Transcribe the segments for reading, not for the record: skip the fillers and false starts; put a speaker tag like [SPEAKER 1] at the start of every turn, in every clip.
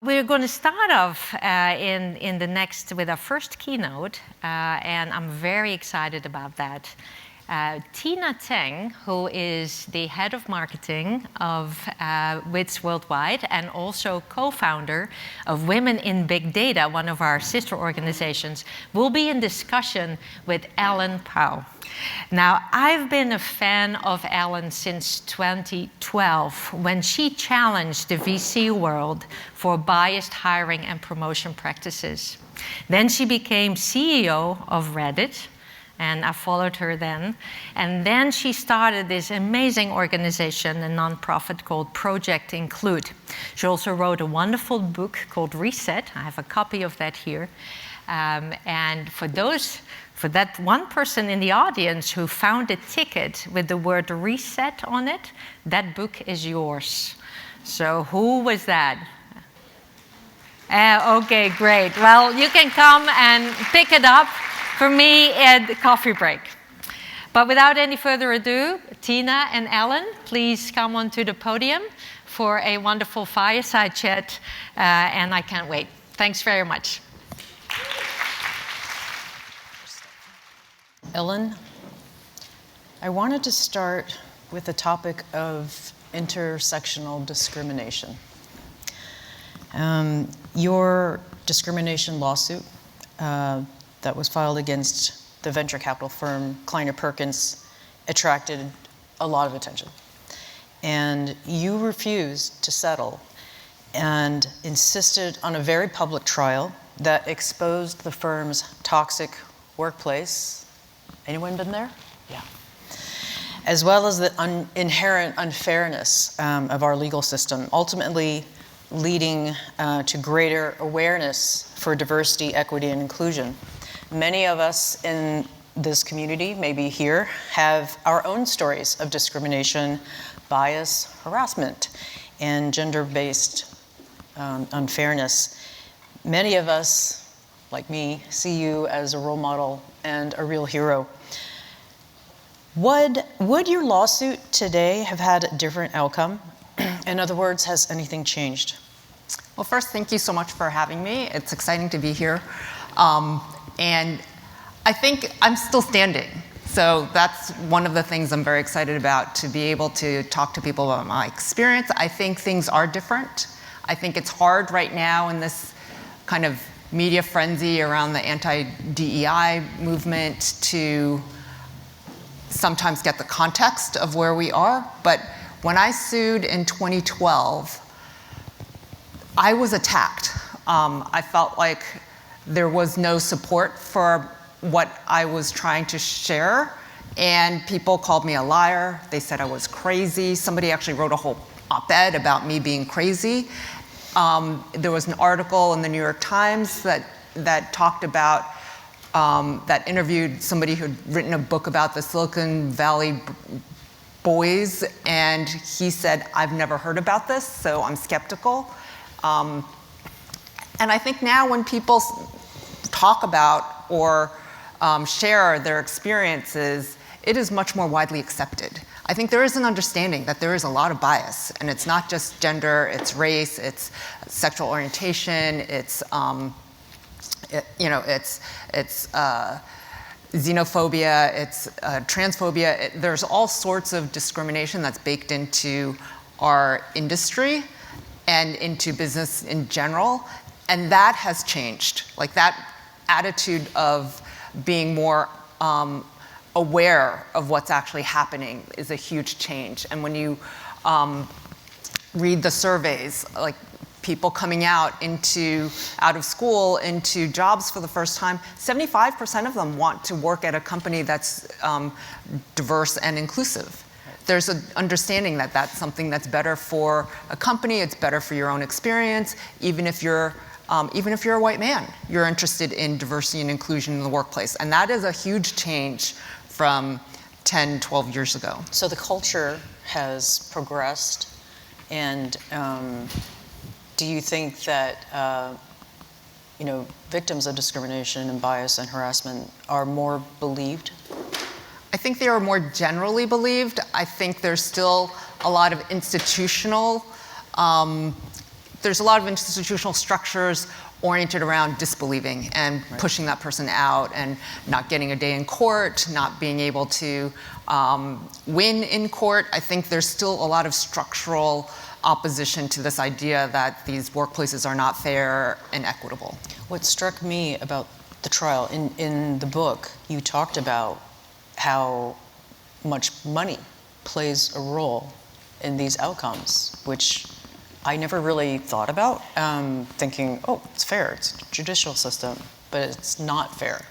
[SPEAKER 1] We're going to start off with our first keynote, and I'm very excited about that. Tang, who is the head of marketing of WITS Worldwide and also co-founder of Women in Big Data, one of our sister organizations, will be in discussion with Ellen Pao. Now, I've been a fan of Ellen since 2012, when she challenged the VC world for biased hiring and promotion practices. Then she became CEO of Reddit, and I followed her then. And then she started this amazing organization, a nonprofit called Project Include. She also wrote a wonderful book called Reset. I have a copy of that here. And for that one person in the audience who found a ticket with the word reset on it, that book is yours. So who was that? Okay, great. Well, you can come and pick it up for me at the coffee break. But without any further ado, Tina and Ellen, please come onto the podium for a wonderful fireside chat, and I can't wait. Thanks very much.
[SPEAKER 2] Ellen, I wanted to start with the topic of intersectional discrimination. Your discrimination lawsuit that was filed against the venture capital firm Kleiner Perkins attracted a lot of attention. And you refused to settle and insisted on a very public trial that exposed the firm's toxic workplace. Anyone been there? Yeah. As well as the inherent unfairness of our legal system, ultimately leading to greater awareness for diversity, equity, and inclusion. Many of us in this community, maybe here, have our own stories of discrimination, bias, harassment, and gender-based unfairness. Many of us, like me, see you as a role model and a real hero. Would your lawsuit today have had a different outcome? In other words, has anything changed?
[SPEAKER 3] Well, first, thank you so much for having me. It's exciting to be here. And I think I'm still standing. So that's one of the things I'm very excited about, to be able to talk to people about my experience. I think things are different. I think it's hard right now in this kind of media frenzy around the anti-DEI movement to sometimes get the context of where we are. But when I sued in 2012, I was attacked. I felt like there was no support for what I was trying to share, and people called me a liar. They said I was crazy. Somebody actually wrote a whole op-ed about me being crazy. There was an article in the New York Times that talked about, that interviewed somebody who'd written a book about the Silicon Valley boys, and he said, I've never heard about this, so I'm skeptical. And I think now when people talk about or share their experiences, it is much more widely accepted. I think there is an understanding that there is a lot of bias, and it's not just gender, it's race, it's sexual orientation, it's xenophobia, it's transphobia. There's all sorts of discrimination that's baked into our industry and into business in general, and that has changed. Like, that attitude of being more aware of what's actually happening is a huge change. And when you read the surveys, like people coming out of school into jobs for the first time, 75% of them want to work at a company that's diverse and inclusive. There's an understanding that that's something that's better for a company, it's better for your own experience. Even if you're a white man, you're interested in diversity and inclusion in the workplace. And that is a huge change from 10, 12 years ago.
[SPEAKER 2] So the culture has progressed, and do you think that victims of discrimination and bias and harassment are more believed?
[SPEAKER 3] I think they are more generally believed. I think there's still a lot of institutional there's a lot of institutional structures oriented around disbelieving and pushing that person out and not getting a day in court, not being able to win in court. I think there's still a lot of structural opposition to this idea that these workplaces are not fair and equitable.
[SPEAKER 2] What struck me about the trial, in the book, you talked about how much money plays a role in these outcomes, which I never really thought about, thinking, oh, it's fair, it's a judicial system, but it's not fair.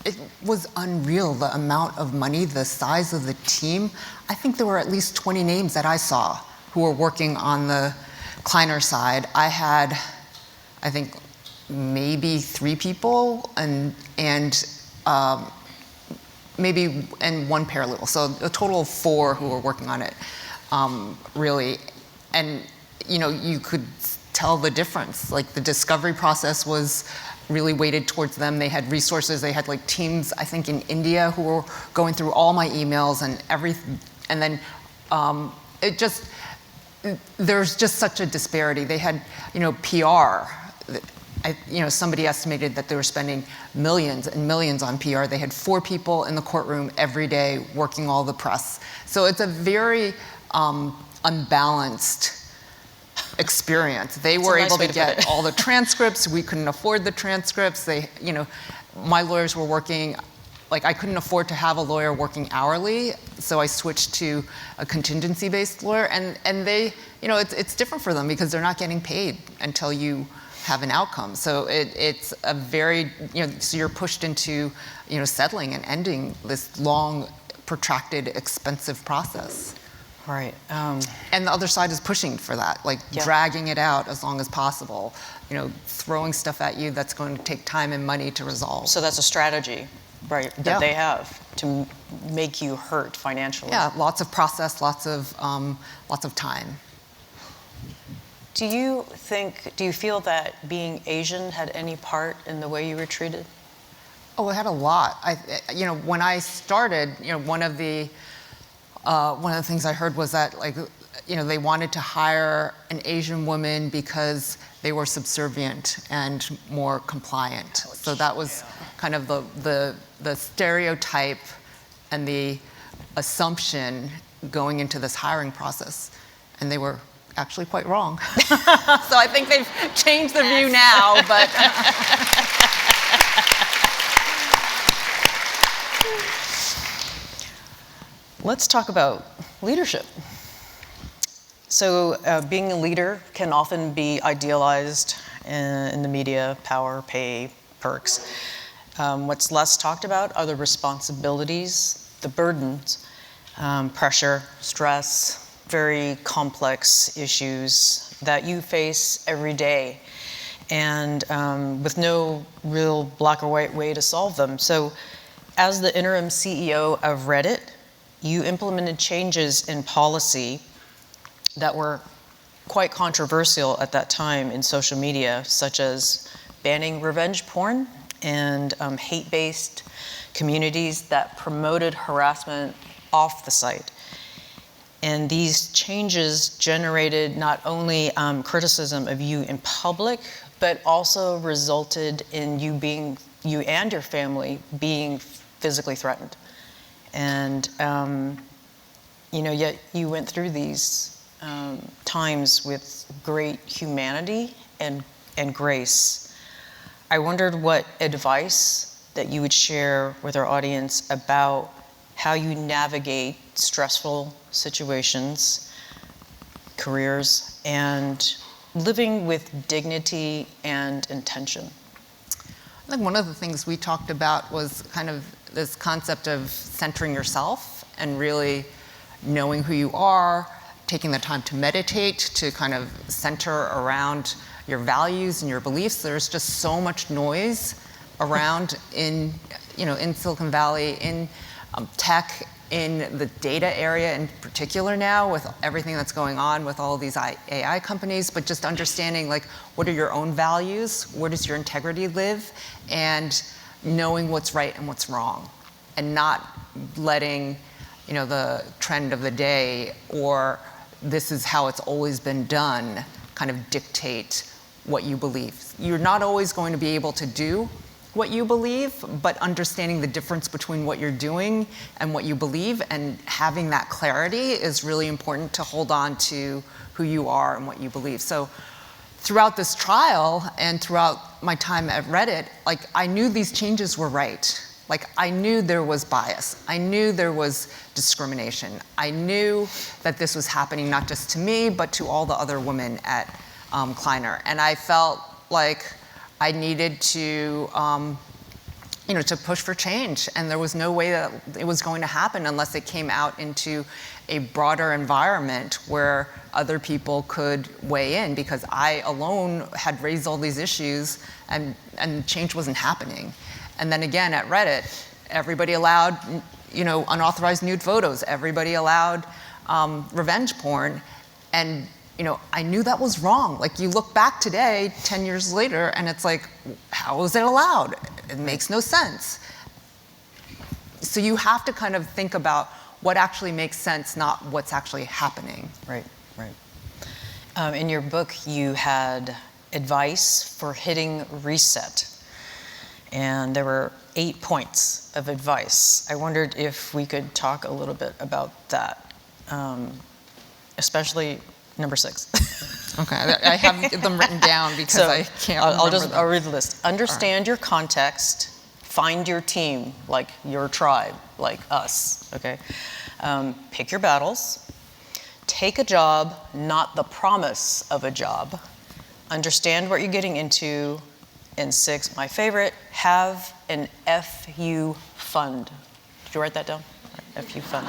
[SPEAKER 3] It was unreal, the amount of money, the size of the team. I think there were at least 20 names that I saw who were working on the Kleiner side. I had, I think, maybe 3 people and one paralegal. So a total of 4 who were working on it, really. And you could tell the difference. Like the discovery process was really weighted towards them. They had resources. They had like teams, I think, in India who were going through all my emails and everything. And then there's just such a disparity. They had, PR. Somebody estimated that they were spending millions and millions on PR. They had 4 people in the courtroom every day working all the press. So it's a very unbalanced experience. They were able to get all the transcripts. We couldn't afford the transcripts. My lawyers were working, like I couldn't afford to have a lawyer working hourly, so I switched to a contingency-based lawyer. And they, it's different for them because they're not getting paid until you have an outcome. So it's a very, so you're pushed into, settling and ending this long, protracted, expensive process.
[SPEAKER 2] Right.
[SPEAKER 3] And the other side is pushing for that, like dragging it out as long as possible, throwing stuff at you that's going to take time and money to resolve.
[SPEAKER 2] So that's a strategy, right, that they have to make you hurt financially.
[SPEAKER 3] Yeah, lots of process, lots of time.
[SPEAKER 2] Do you feel that being Asian had any part in the way you were treated?
[SPEAKER 3] Oh, it had a lot. When I started, one of the things I heard was that, they wanted to hire an Asian woman because they were subservient and more compliant. So that was kind of the stereotype and the assumption going into this hiring process. And they were actually quite wrong. So I think they've changed the view now, but.
[SPEAKER 2] Let's talk about leadership. So being a leader can often be idealized in the media: power, pay, perks. What's less talked about are the responsibilities, the burdens, pressure, stress, very complex issues that you face every day, and with no real black or white way to solve them. So as the interim CEO of Reddit, you implemented changes in policy that were quite controversial at that time in social media, such as banning revenge porn and hate-based communities that promoted harassment off the site. And these changes generated not only criticism of you in public, but also resulted in you and your family being physically threatened. And yet you went through these times with great humanity and grace. I wondered what advice that you would share with our audience about how you navigate stressful situations, careers, and living with dignity and intention.
[SPEAKER 3] I think one of the things we talked about was kind of this concept of centering yourself and really knowing who you are, taking the time to meditate, to kind of center around your values and your beliefs. There's just so much noise around in Silicon Valley, in tech, in the data area in particular now, with everything that's going on with all of these AI companies, but just understanding what are your own values, where does your integrity live, and knowing what's right and what's wrong, and not letting the trend of the day or this is how it's always been done kind of dictate what you believe. You're not always going to be able to do what you believe, but understanding the difference between what you're doing and what you believe and having that clarity is really important to hold on to who you are and what you believe. So throughout this trial and throughout my time at Reddit, like, I knew these changes were right. Like, I knew there was bias. I knew there was discrimination. I knew that this was happening not just to me, but to all the other women at Kleiner. And I felt like I needed to, to push for change. And there was no way that it was going to happen unless it came out into a broader environment where other people could weigh in, because I alone had raised all these issues and change wasn't happening. And then again, at Reddit, everybody allowed, unauthorized nude photos. Everybody allowed revenge porn. And, I knew that was wrong. Like, you look back today, 10 years later, and it's like, how is it allowed? It makes no sense. So you have to kind of think about what actually makes sense, not what's actually happening.
[SPEAKER 2] Right. In your book, you had advice for hitting reset. And there were 8 points of advice. I wondered if we could talk a little bit about that, especially number 6.
[SPEAKER 3] Okay, I have them written down because I can't remember them.
[SPEAKER 2] I'll read the list. Understand your context, find your team, like your tribe, like us, okay? Pick your battles, take a job, not the promise of a job, understand what you're getting into, and 6, my favorite, have an FU fund. Did you write that down? FU fund.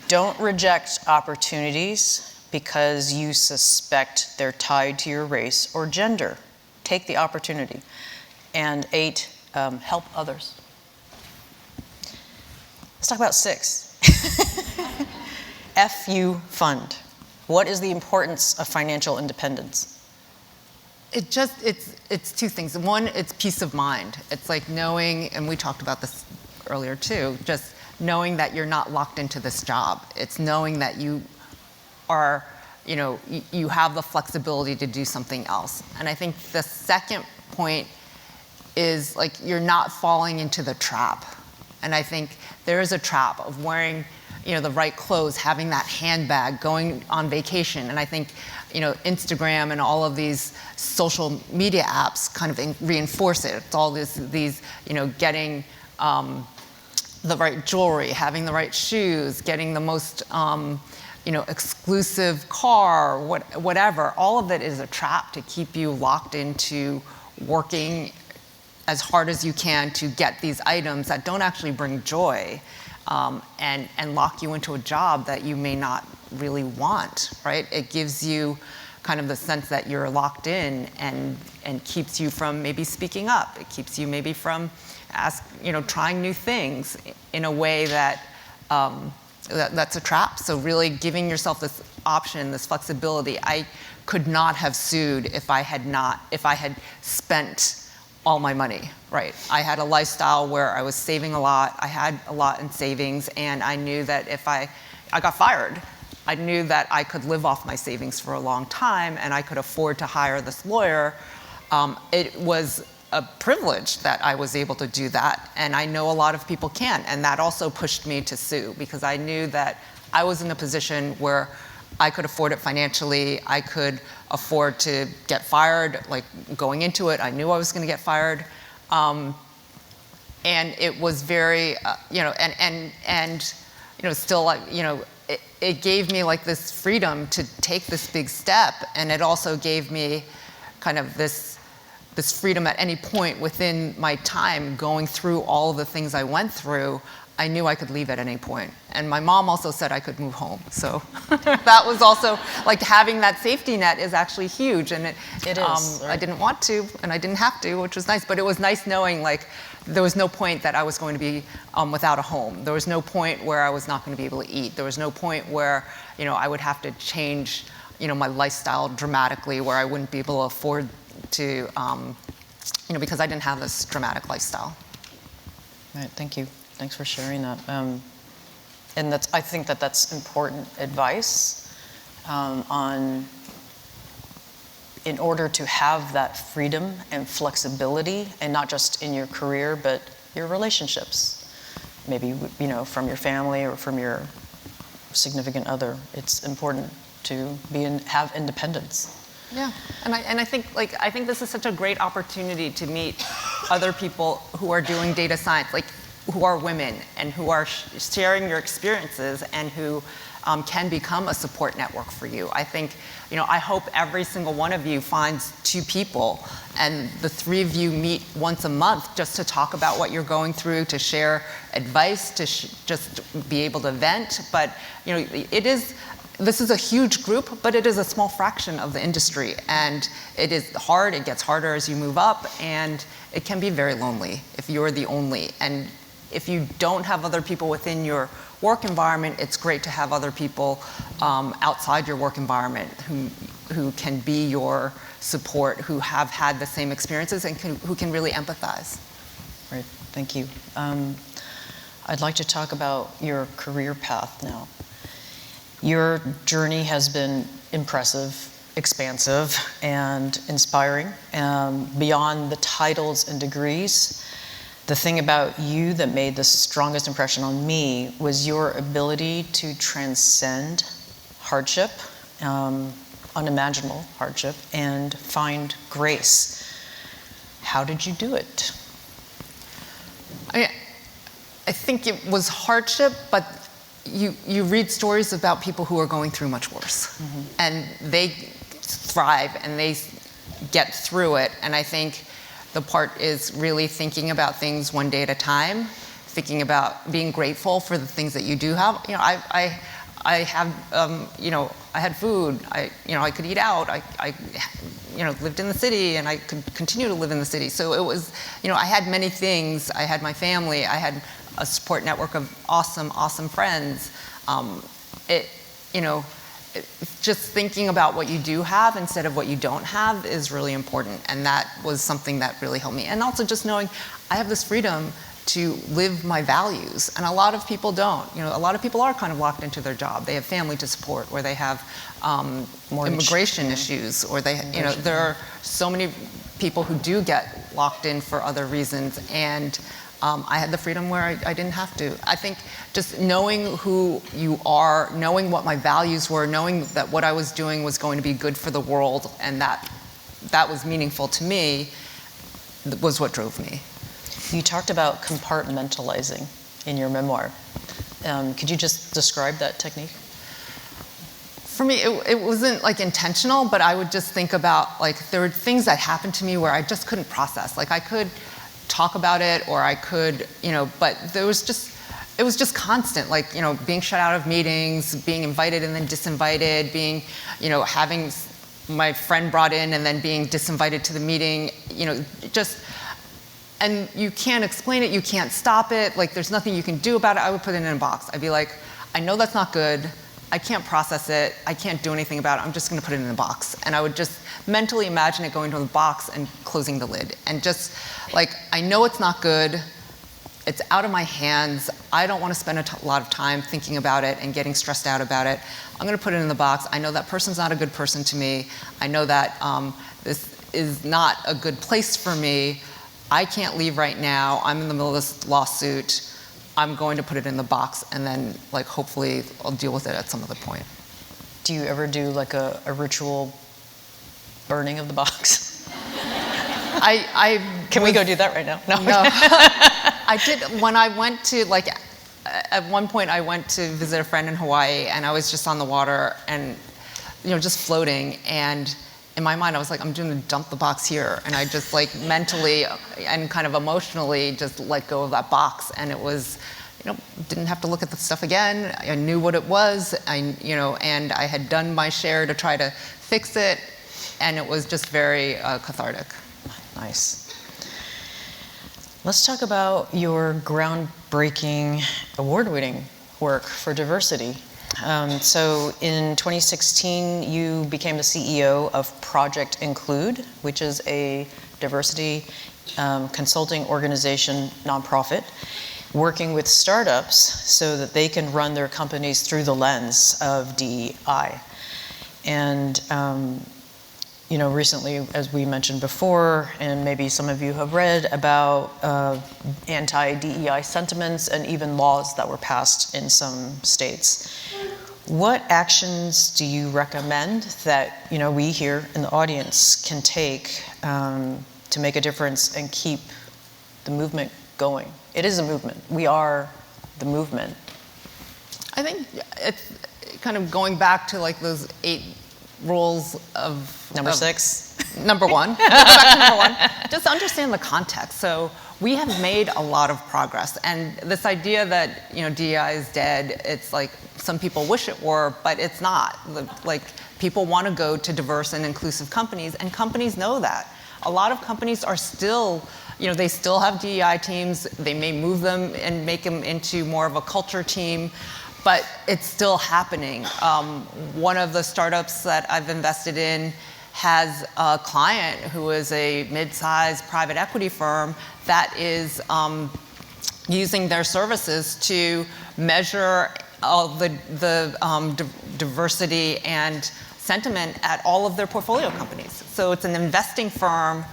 [SPEAKER 2] Don't reject opportunities because you suspect they're tied to your race or gender. Take the opportunity. And 8, help others. Let's talk about 6. FU fund. What is the importance of financial independence?
[SPEAKER 3] It's 2 things. One, it's peace of mind. It's like knowing, and we talked about this earlier too, just knowing that you're not locked into this job. It's knowing that you are, you have the flexibility to do something else. And I think the second point is, like, you're not falling into the trap. And I think there is a trap of wearing, the right clothes, having that handbag, going on vacation. And I think, Instagram and all of these social media apps kind of reinforce it. It's all these, getting the right jewelry, having the right shoes, getting the most, exclusive car, whatever. All of it is a trap to keep you locked into working as hard as you can to get these items that don't actually bring joy, and lock you into a job that you may not really want, right? It gives you kind of the sense that you're locked in and keeps you from maybe speaking up. It keeps you maybe from trying new things in a way that that's a trap. So really giving yourself this option, this flexibility. I could not have sued if I had spent all my money, right? I had a lifestyle where I was saving a lot. I had a lot in savings, and I knew that if I got fired, I knew that I could live off my savings for a long time, and I could afford to hire this lawyer. It was a privilege that I was able to do that, and I know a lot of people can't, and that also pushed me to sue, because I knew that I was in a position where I could afford it financially. I could afford to get fired. Like, going into it, I knew I was going to get fired, and it was very, still, like, it gave me like this freedom to take this big step, and it also gave me kind of this freedom at any point within my time going through all of the things I went through. I knew I could leave at any point. And my mom also said I could move home. So that was also, like, having that safety net is actually huge. And it is. Right? I didn't want to, and I didn't have to, which was nice. But it was nice knowing, like, there was no point that I was going to be without a home. There was no point where I was not going to be able to eat. There was no point where, I would have to change, my lifestyle dramatically, where I wouldn't be able to afford to, because I didn't have this dramatic lifestyle.
[SPEAKER 2] Right, thank you. Thanks for sharing that. And I think that's important advice on in order to have that freedom and flexibility, and not just in your career, but your relationships, maybe, you know, from your family or from your significant other, it's important to have independence.
[SPEAKER 3] Yeah, and I think I think this is such a great opportunity to meet other people who are doing data science, like who are women and who are sharing your experiences and who can become a support network for you. I think, you know, I hope every single one of you finds 2 people and the 3 of you meet once a month just to talk about what you're going through, to share advice, to just be able to vent. But, you know, this is a huge group, but it is a small fraction of the industry, and it is hard. It gets harder as you move up, and it can be very lonely if you're the only. And if you don't have other people within your work environment, it's great to have other people outside your work environment who can be your support, who have had the same experiences, and who can really empathize.
[SPEAKER 2] Right, thank you. I'd like to talk about your career path now. Your journey has been impressive, expansive, and inspiring. Beyond the titles and degrees, the thing about you that made the strongest impression on me was your ability to transcend hardship, unimaginable hardship, and find grace. How did you do it?
[SPEAKER 3] I think it was hardship, but you read stories about people who are going through much worse. Mm-hmm. And they thrive and they get through it. And I think the part is really thinking about things one day at a time, thinking about being grateful for the things that you do have. You know, I have, you know, I had food. I could eat out. I you know, lived in the city, and I could continue to live in the city. So it was, you know, I had many things. I had my family. I had a support network of awesome friends. You know, just thinking about what you do have instead of what you don't have is really important, and that was something that really helped me. And also just knowing I have this freedom to live my values, and a lot of people don't. You know, a lot of people are kind of locked into their job. They have family to support, or they have immigration issues, or they, you know, there are so many people who do get locked in for other reasons, and I had the freedom where I didn't have to. I think just knowing who you are, knowing what my values were, knowing that what I was doing was going to be good for the world, and that was meaningful to me, was what drove me.
[SPEAKER 2] You talked about compartmentalizing in your memoir. Could you just describe that technique?
[SPEAKER 3] For me, it wasn't like intentional, but I would just think about, like, there were things that happened to me where I just couldn't process. Like, I could talk about it, or I could, you know, but it was just constant, like, you know, being shut out of meetings, being invited and then disinvited, being, you know, having my friend brought in and then being disinvited to the meeting, you know, just, and you can't explain it, you can't stop it, like, there's nothing you can do about it. I would put it in a box. I'd be like, I know that's not good, I can't process it, I can't do anything about it, I'm just gonna put it in a box. And I would just mentally imagine it going to the box and closing the lid. And just, like, I know it's not good, it's out of my hands, I don't wanna spend a lot of time thinking about it and getting stressed out about it. I'm gonna put it in the box. I know that person's not a good person to me. I know that this is not a good place for me. I can't leave right now. I'm in the middle of this lawsuit. I'm going to put it in the box, and then, like, hopefully I'll deal with it at some other point.
[SPEAKER 2] Do you ever do like a ritual burning of the box? Can we go do that right now? No.
[SPEAKER 3] I did, when I went to, like, at one point I went to visit a friend in Hawaii, and I was just on the water and, you know, just floating, and in my mind I was like, I'm going to dump the box here, and I just, like, mentally and kind of emotionally just let go of that box, and it was, you know, didn't have to look at the stuff again. I knew what it was, you know, and I had done my share to try to fix it, and it was just very cathartic.
[SPEAKER 2] Nice. Let's talk about your groundbreaking, award-winning work for diversity. So in 2016, you became the CEO of Project Include, which is a diversity consulting organization, nonprofit, working with startups so that they can run their companies through the lens of DEI. And recently, as we mentioned before, and maybe some of you have read about anti-DEI sentiments and even laws that were passed in some states. What actions do you recommend that we here in the audience can take to make a difference and keep the movement going? It is a movement. We are the movement.
[SPEAKER 3] I think it's kind of going back to like those 8 rules of...
[SPEAKER 2] Number 6?
[SPEAKER 3] Number 1. Go back to number 1. Just understand the context. So we have made a lot of progress. And this idea that, DEI is dead, it's like some people wish it were, but it's not. Like, people want to go to diverse and inclusive companies, and companies know that. A lot of companies are still, they still have DEI teams. They may move them and make them into more of a culture team, but it's still happening. One of the startups that I've invested in has a client who is a mid-sized private equity firm that is using their services to measure all the diversity and sentiment at all of their portfolio companies. So it's an investing firm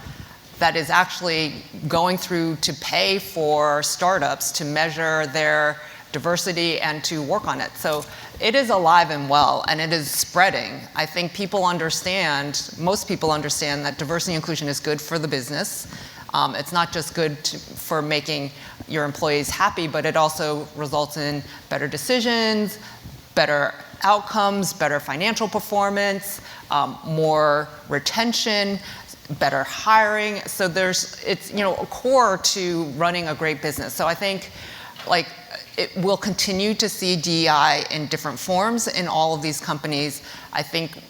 [SPEAKER 3] that is actually going through to pay for startups to measure their diversity and to work on it. So it is alive and well, and it is spreading. I think most people understand that diversity and inclusion is good for the business. It's not just good for making your employees happy, but it also results in better decisions, better outcomes, better financial performance, more retention, better hiring. So it's a core to running a great business. So I think it will continue to see DEI in different forms in all of these companies. I think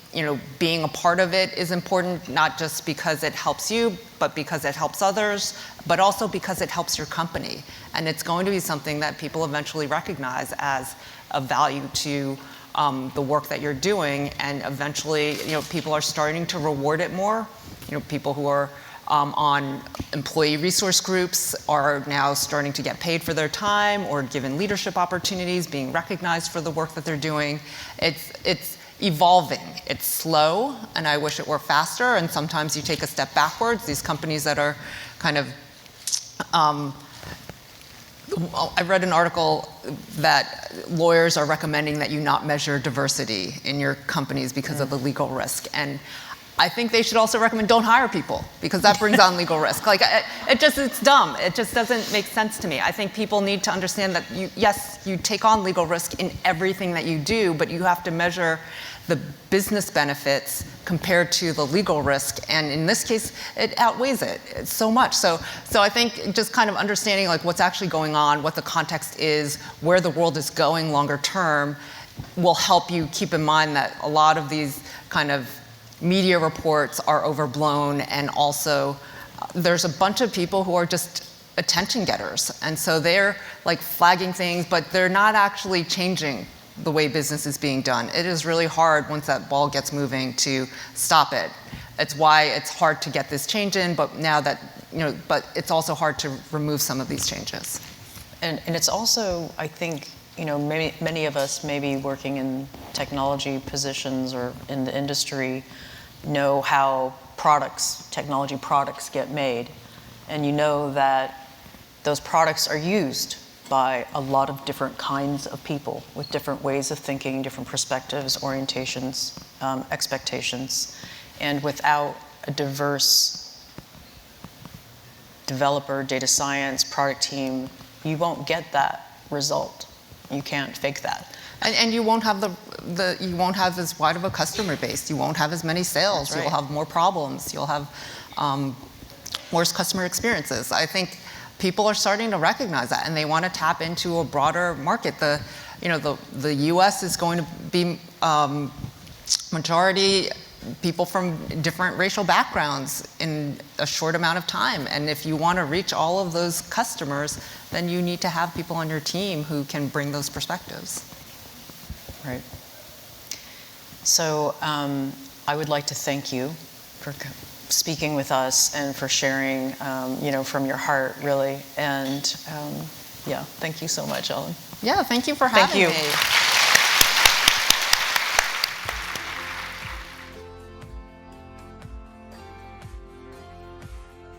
[SPEAKER 3] being a part of it is important, not just because it helps you, but because it helps others, but also because it helps your company. And it's going to be something that people eventually recognize as a value to the work that you're doing, and eventually people are starting to reward it more. People who are on employee resource groups are now starting to get paid for their time or given leadership opportunities, being recognized for the work that they're doing. It's evolving. It's slow, and I wish it were faster, and sometimes you take a step backwards. These companies that are kind of I read an article that lawyers are recommending that you not measure diversity in your companies because of the legal risk. And I think they should also recommend don't hire people, because that brings on legal risk. It's dumb. It just doesn't make sense to me. I think people need to understand that you take on legal risk in everything that you do, but you have to measure the business benefits compared to the legal risk, and in this case, it outweighs it. It's so much. So I think just kind of understanding what's actually going on, what the context is, where the world is going longer term, will help you keep in mind that a lot of these kind of media reports are overblown, and also there's a bunch of people who are just attention getters, and so they're flagging things, but they're not actually changing the way business is being done. It is really hard once that ball gets moving to stop it. It's why it's hard to get this change in, but now that, but it's also hard to remove some of these changes.
[SPEAKER 2] And it's also, I think, many of us maybe working in technology positions or in the industry know how technology products get made. And that those products are used by a lot of different kinds of people with different ways of thinking, different perspectives, orientations, expectations. And without a diverse developer, data science, product team, you won't get that result. You can't fake that.
[SPEAKER 3] And you won't have you won't have as wide of a customer base. You won't have as many sales.
[SPEAKER 2] That's right.
[SPEAKER 3] You'll have more problems. You'll have worse customer experiences. I think people are starting to recognize that, and they want to tap into a broader market. The U.S. is going to be majority people from different racial backgrounds in a short amount of time. And if you want to reach all of those customers, then you need to have people on your team who can bring those perspectives.
[SPEAKER 2] Right. So I would like to thank you for speaking with us and for sharing, from your heart, really. And yeah, thank you so much, Ellen.
[SPEAKER 3] Yeah, thank you for having me.
[SPEAKER 2] Thank you.